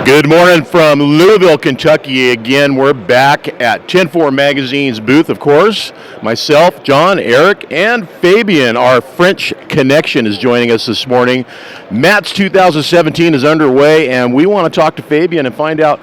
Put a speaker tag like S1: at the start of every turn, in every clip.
S1: Good morning from Louisville, Kentucky. Again, we're back at 10-4 Magazine's booth, of course. Myself, John, Erik, and Fabien, our French connection, is joining us this morning. Matt's 2017 is underway, and we want to talk to Fabien and find out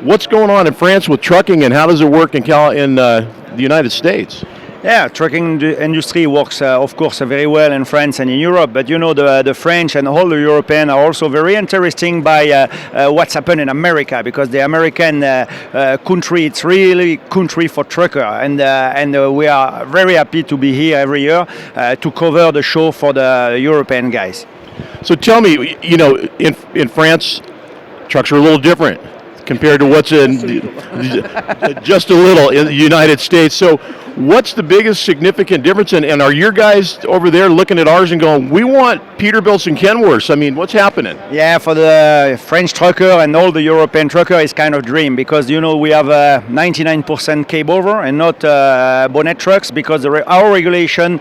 S1: what's going on in France with trucking and how does it work in the United States.
S2: Yeah, trucking industry works, of course, very well in France and in Europe. But you know, the French and all the European are also very interesting by what's happened in America, because the American country, it's really country for trucker, and we are very happy to be here every year to cover the show for the European guys.
S1: So tell me, in France, trucks are a little different compared to what's in just a little in the United States. So what's the biggest significant difference? And are your guys over there looking at ours and going, we want Peterbilt's and Kenworths? I mean, what's happening?
S2: Yeah, for the French trucker and all the European trucker, it's kind of dream, because, we have 99% cab over and not bonnet trucks, because our regulation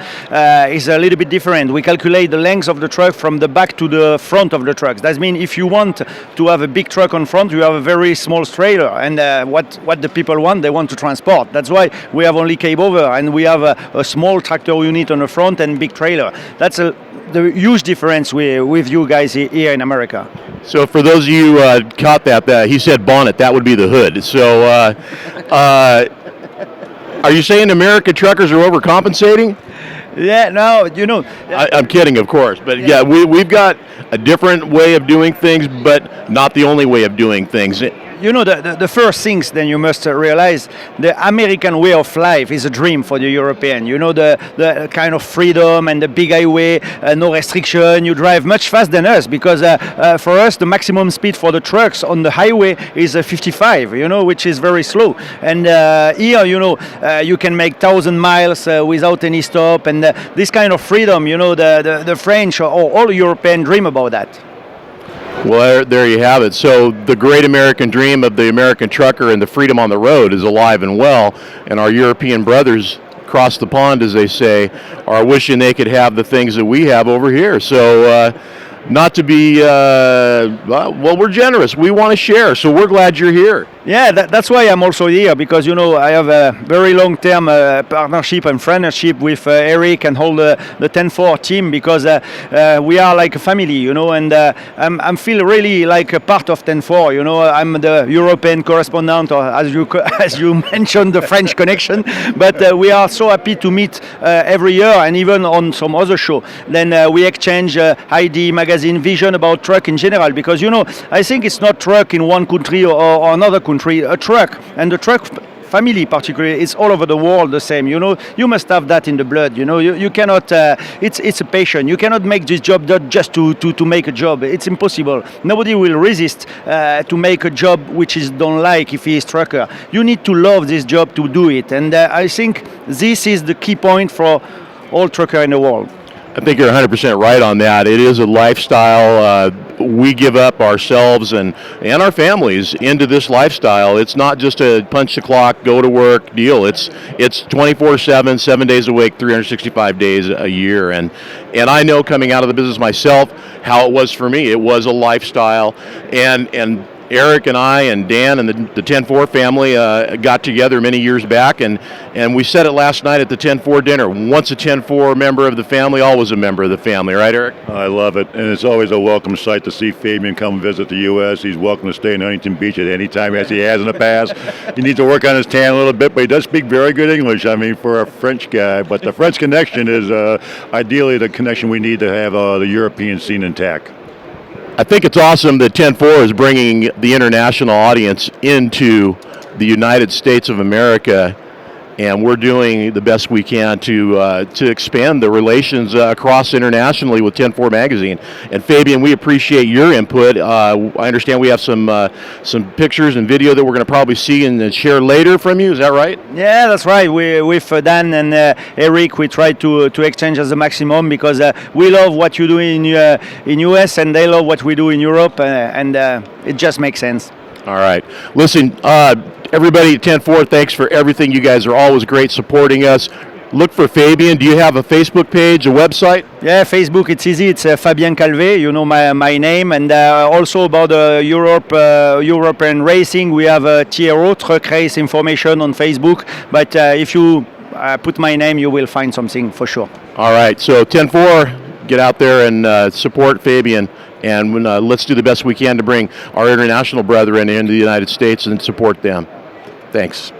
S2: is a little bit different. We calculate the length of the truck from the back to the front of the trucks. That means if you want to have a big truck on front, you have a very small trailer. And what the people want, they want to transport. That's why we have only cab over, and we have a small tractor unit on the front and big trailer. That's the huge difference with you guys here in America.
S1: So for those of you caught that he said bonnet, that would be the hood. So are you saying American truckers are overcompensating?
S2: Yeah, no,
S1: I'm kidding, of course, but yeah, we've got a different way of doing things, but not the only way of doing things.
S2: The first things then you must realize, the American way of life is a dream for the European. The kind of freedom and the big highway, no restriction. You drive much faster than us, because for us the maximum speed for the trucks on the highway is 55, which is very slow. And here, you can make 1,000 miles without any stop, and this kind of freedom, the French or all European dream about that.
S1: Well, there you have it. So the great American dream of the American trucker and the freedom on the road is alive and well, and our European brothers across the pond, as they say, are wishing they could have the things that we have over here. So not to be, we're generous. We want to share, so we're glad you're here.
S2: Yeah, that's why I'm also here, because, I have a very long-term partnership and friendship with Erik and all the 10-4 team, because we are like a family, and I'm feel really like a part of 10-4. I'm the European correspondent, or as you mentioned, the French connection, but we are so happy to meet every year, and even on some other show. Then we exchange ID magazine vision about truck in general, because, I think it's not truck in one country or another country. A truck, and the truck family particularly, is all over the world the same. You must have that in the blood. You cannot. It's a passion. You cannot make this job not just to make a job. It's impossible. Nobody will resist to make a job which is don't like if he is trucker. You need to love this job to do it, and I think this is the key point for all trucker in the world.
S1: I think you're 100% right on that. It is a lifestyle. We give up ourselves and our families into this lifestyle. It's not just a punch the clock, go to work deal. It's 24/7, 7 days a week, 365 days a year. And I know, coming out of the business myself, how it was for me. It was a lifestyle, and Erik and I and Dan and the 10-4 family got together many years back, and we said it last night at the 10-4 dinner. Once a 10-4 member of the family, always a member of the family, right, Erik?
S3: I love it, and it's always a welcome sight to see Fabien come visit the U.S. He's welcome to stay in Huntington Beach at any time, as he has in the past. He needs to work on his tan a little bit, but he does speak very good English, for a French guy. But the French connection is ideally the connection we need to have the European scene intact.
S1: I think it's awesome that 10-4 is bringing the international audience into the United States of America, and we're doing the best we can to expand the relations across internationally with 10-4 Magazine. And Fabien, we appreciate your input. I understand we have some pictures and video that we're going to probably see and share later from you. Is that right?
S2: Yeah, that's right. With Dan and Erik, we try to exchange as a maximum, because we love what you do in US, and they love what we do in Europe, and it just makes sense.
S1: All right. Listen, everybody at 10-4, thanks for everything. You guys are always great supporting us. look for Fabien. Do you have a Facebook page, a website?
S2: Yeah, Facebook, it's easy. It's Fabien Calvé, you know my name. And also about European racing, we have TRO, Truck Race Information on Facebook. But if you put my name, you will find something for sure.
S1: All right, so 10-4, get out there and support Fabien. And let's do the best we can to bring our international brethren into the United States and support them. Thanks.